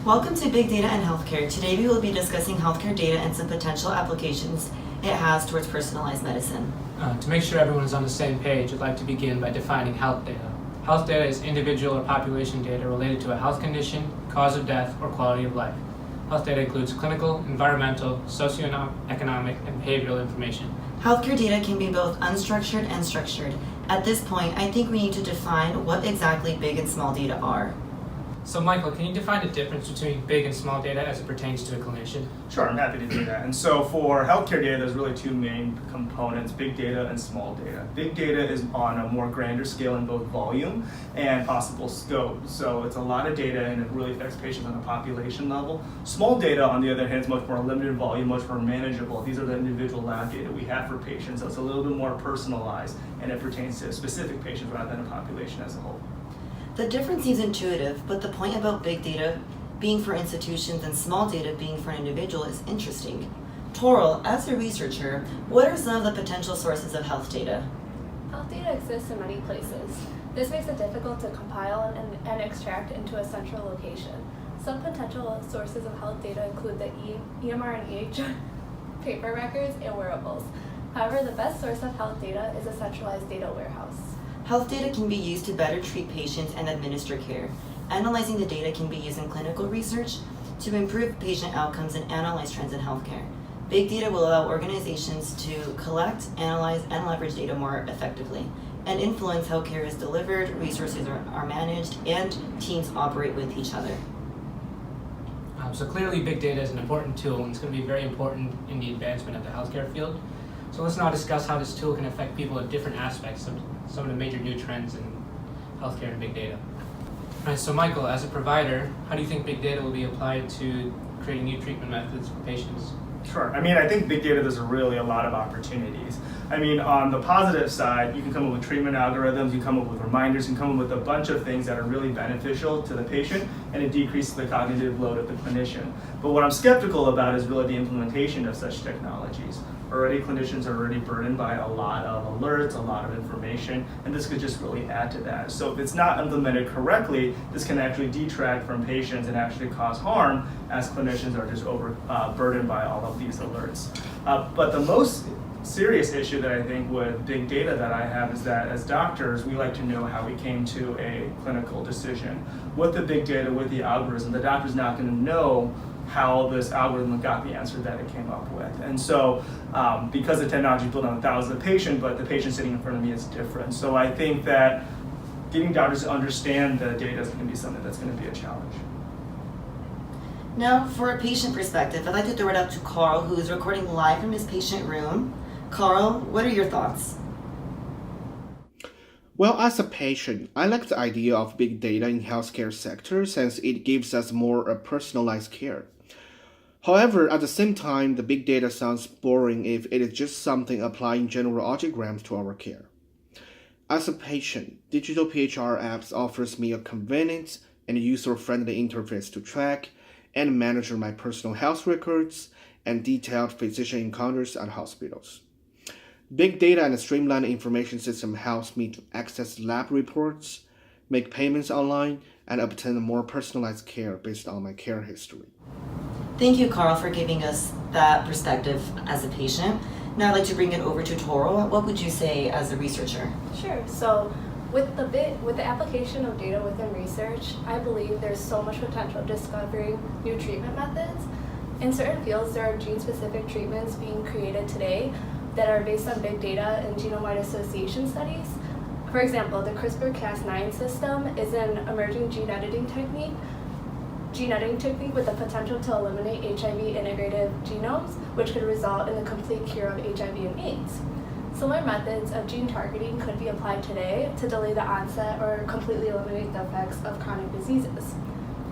Welcome to Big Data and Healthcare. Today we will be discussing healthcare data and some potential applications it has towards personalized medicine. To make sure everyone is on the same page, I'd like to begin by defining health data. Health data is individual or population data related to a health condition, cause of death, or quality of life. Health data includes clinical, environmental, socioeconomic, and behavioral information. Healthcare data can be both unstructured and structured. At this point, I think we need to define what exactly big and small data are. So Michael, can you define the difference between big and small data as it pertains to a clinician? Sure, I'm happy to do that. And so for healthcare data, there's really two main components, big data and small data. Big data is on a more grander scale in both volume and possible scope. So it's a lot of data and it really affects patients on a population level. Small data, on the other hand, is much more limited volume, much more manageable. These are the individual lab data we have for patients, so it's a little bit more personalized and it pertains to specific patients rather than a population as a whole. The difference seems intuitive, but the point about big data being for institutions and small data being for an individual is interesting. Toral, as a researcher, what are some of the potential sources of health data? Health data exists in many places. This makes it difficult to compile and extract into a central location. Some potential sources of health data include the EMR and EHR paper records and wearables. However, the best source of health data is a centralized data warehouse. Health data can be used to better treat patients and administer care. Analyzing the data can be used in clinical research to improve patient outcomes and analyze trends in healthcare. Big data will allow organizations to collect, analyze, and leverage data more effectively, and influence how care is delivered, resources are managed, and teams operate with each other. So clearly big data is an important tool and it's going to be very important in the advancement of the healthcare field. So let's now discuss how this tool can affect people at different aspects of some of the major new trends in healthcare and big data. All right, so Michael, as a provider, how do you think big data will be applied to creating new treatment methods for patients? Sure. I think big data, there's really a lot of opportunities. On the positive side, you can come up with treatment algorithms, you come up with reminders, you can come up with a bunch of things that are really beneficial to the patient and it decreases the cognitive load of the clinician. But what I'm skeptical about is really the implementation of such technologies. Already clinicians are already burdened by a lot of alerts, a lot of information, and this could just really add to that. So if it's not implemented correctly, this can actually detract from patients and actually cause harm as clinicians are just burdened by all of these alerts. But the most serious issue that I think with big data that I have is that as doctors, we like to know how we came to a clinical decision. With the big data, with the algorithm, the doctor's not going to know how this algorithm got the answer that it came up with. And so because the technology is built on thousands of patients, but the patient sitting in front of me is different. So I think that getting doctors to understand the data is going to be something that's going to be a challenge. Now, for a patient perspective, I'd like to throw it out to Carl, who is recording live from his patient room. Carl, what are your thoughts? Well, as a patient, I like the idea of big data in healthcare sector since it gives us more personalized care. However, at the same time, the big data sounds boring if it is just something applying general algorithms to our care. As a patient, digital PHR apps offers me a convenient and user-friendly interface to track and manage my personal health records and detailed physician encounters at hospitals. Big data and a streamlined information system helps me to access lab reports, make payments online, and obtain more personalized care based on my care history. Thank you, Carl, for giving us that perspective as a patient. Now I'd like to bring it over to Toral. What would you say as a researcher? Sure. So with the application of data within research, I believe there's so much potential discovering new treatment methods. In certain fields, there are gene-specific treatments being created today that are based on big data and genome-wide association studies. For example, the CRISPR-Cas9 system is an emerging gene editing technique with the potential to eliminate HIV-integrated genomes, which could result in the complete cure of HIV and AIDS. Similar methods of gene targeting could be applied today to delay the onset or completely eliminate the effects of chronic diseases.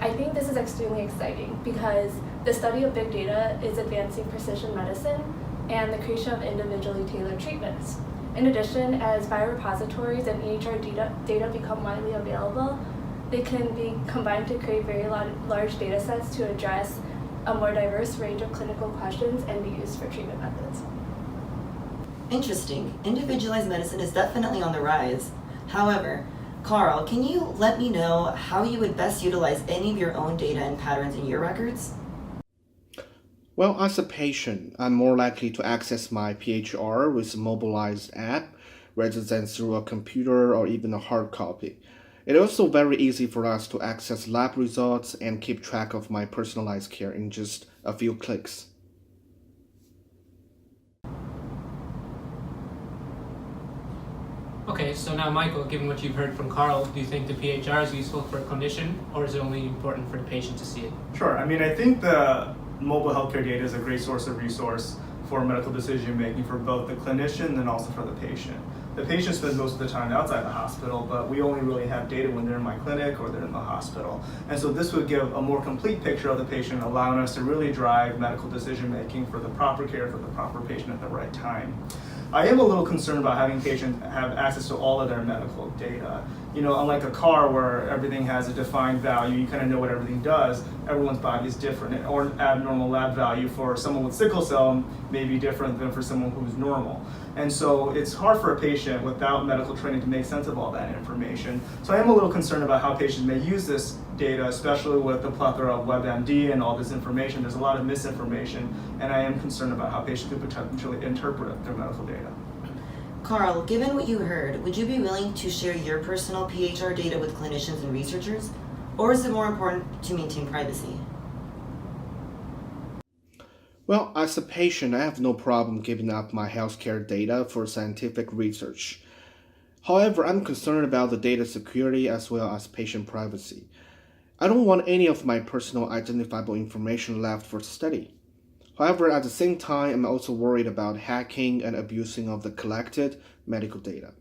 I think this is extremely exciting because the study of big data is advancing precision medicine and the creation of individually tailored treatments. In addition, as biorepositories and EHR data become widely available, they can be combined to create very large data sets to address a more diverse range of clinical questions and be used for treatment methods. Interesting. Individualized medicine is definitely on the rise. However, Carl, can you let me know how you would best utilize any of your own data and patterns in your records? Well, as a patient, I'm more likely to access my PHR with a mobilized app rather than through a computer or even a hard copy. It's also very easy for us to access lab results and keep track of my personalized care in just a few clicks. Okay, so now Michael, given what you've heard from Carl, do you think the PHR is useful for a clinician, or is it only important for the patient to see it? Sure. I mean, I think the mobile healthcare data is a great source of resource for medical decision making for both the clinician and also for the patient. The patient spends most of the time outside the hospital, but we only really have data when they're in my clinic or they're in the hospital. And so this would give a more complete picture of the patient, allowing us to really drive medical decision making for the proper care for the proper patient at the right time. I am a little concerned about having patients have access to all of their medical data. You know, unlike a car where everything has a defined value, you kind of know what everything does, everyone's body is different. Or abnormal lab value for someone with sickle cell may be different than for someone who's normal. And so it's hard for a patient without medical training to make sense of all that information. So I am a little concerned about how patients may use this data, especially with the plethora of WebMD and all this information. There's a lot of misinformation, and I am concerned about how patients could potentially interpret their medical data. Carl, given what you heard, would you be willing to share your personal PHR data with clinicians and researchers? Or is it more important to maintain privacy? Well, as a patient, I have no problem giving up my healthcare data for scientific research. However, I'm concerned about the data security as well as patient privacy. I don't want any of my personal identifiable information left for study. However, at the same time, I'm also worried about hacking and abusing of the collected medical data.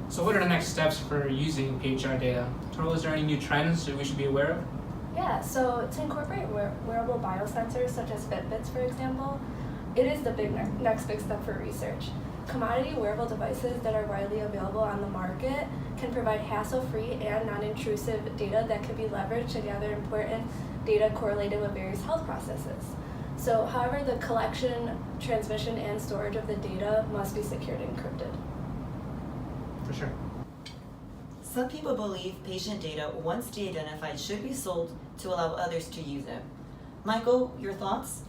So what are the next steps for using PHR data? Total, is there any new trends that we should be aware of? Yeah, so to incorporate wearable biosensors such as Fitbits, for example, it is the next big step for research. Commodity wearable devices that are widely available on the market can provide hassle-free and non-intrusive data that can be leveraged to gather important data correlated with various health processes. So, however, the collection, transmission, and storage of the data must be secured and encrypted. For sure. Some people believe patient data, once de-identified, should be sold to allow others to use it. Michael, your thoughts?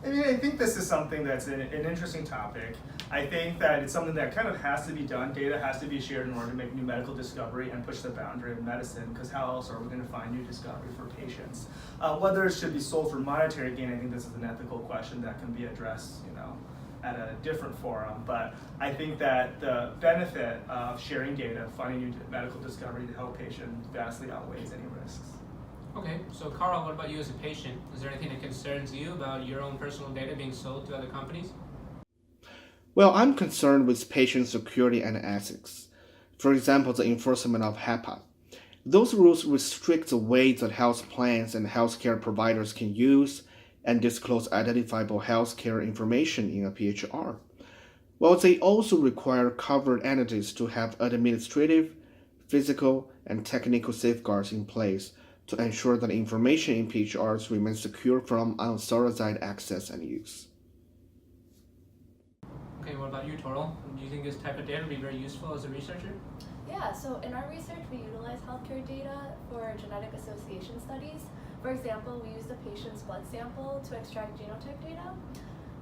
I mean, I think this is something that's an interesting topic. I think that it's something that kind of has to be done. Data has to be shared in order to make new medical discovery and push the boundary of medicine, because how else are we going to find new discovery for patients? Whether it should be sold for monetary gain, I think this is an ethical question that can be addressed, at a different forum. But I think that the benefit of sharing data, finding new medical discovery to help patients vastly outweighs any risks. Okay, so Carl, what about you as a patient? Is there anything that concerns you about your own personal data being sold to other companies? Well, I'm concerned with patient security and ethics. For example, the enforcement of HIPAA. Those rules restrict the way that health plans and healthcare providers can use and disclose identifiable healthcare information in a PHR. While they also require covered entities to have administrative, physical, and technical safeguards in place to ensure that information in PHRs remains secure from unauthorized access and use. Okay, what about you, Toral? Do you think this type of data would be very useful as a researcher? Yeah, so in our research, we utilize healthcare data for genetic association studies. For example, we use the patient's blood sample to extract genotype data.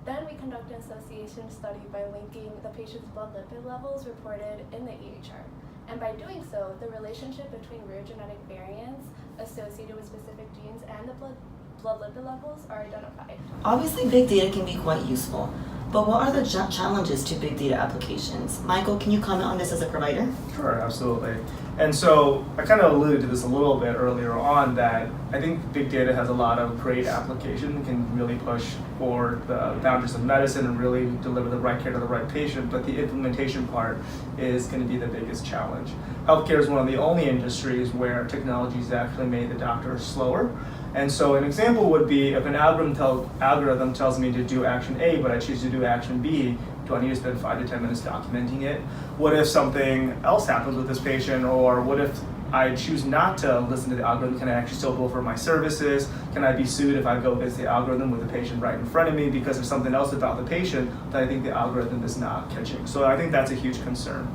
Then we conduct an association study by linking the patient's blood lipid levels reported in the EHR. And by doing so, the relationship between rare genetic variants associated with specific genes and the blood lipid levels are identified. Obviously, big data can be quite useful, but what are the challenges to big data applications? Michael, can you comment on this as a provider? Sure, absolutely. And so I kind of alluded to this a little bit earlier on, that I think big data has a lot of great application, can really push forward the boundaries of medicine and really deliver the right care to the right patient, but the implementation part is going to be the biggest challenge. Healthcare is one of the only industries where technology has actually made the doctor slower. And so an example would be if an algorithm tells me to do action A, but I choose to do action B, do I need to spend 5 to 10 minutes documenting it? What if something else happens with this patient, or what if I choose not to listen to the algorithm, can I actually still bill for my services? Can I be sued if I go against the algorithm with the patient right in front of me because there's something else about the patient that I think the algorithm is not catching? So I think that's a huge concern.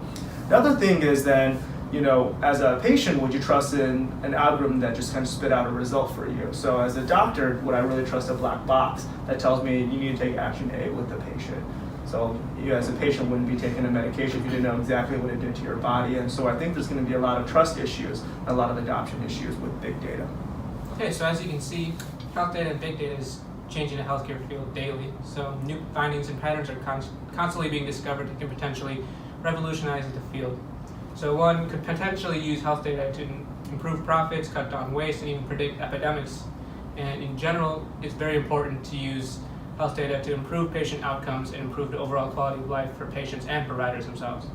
The other thing is then, as a patient, would you trust in an algorithm that just kind of spit out a result for you? So as a doctor, would I really trust a black box that tells me you need to take action A with the patient? So you as a patient wouldn't be taking a medication if you didn't know exactly what it did to your body. And so I think there's going to be a lot of trust issues, a lot of adoption issues with big data. Okay, so as you can see, health data and big data is changing the healthcare field daily. So new findings and patterns are constantly being discovered that can potentially revolutionize the field. So one could potentially use health data to improve profits, cut down waste, and even predict epidemics. And in general, it's very important to use health data to improve patient outcomes and improve the overall quality of life for patients and providers themselves.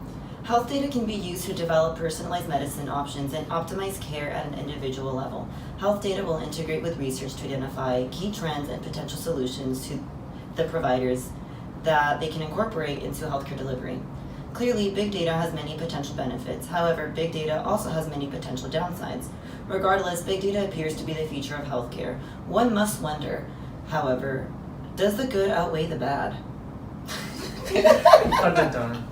Health data can be used to develop personalized medicine options and optimize care at an individual level. Health data will integrate with research to identify key trends and potential solutions to the providers that they can incorporate into healthcare delivery. Clearly, big data has many potential benefits. However, big data also has many potential downsides. Regardless, big data appears to be the future of healthcare. One must wonder, however, does the good outweigh the bad? Cut that down.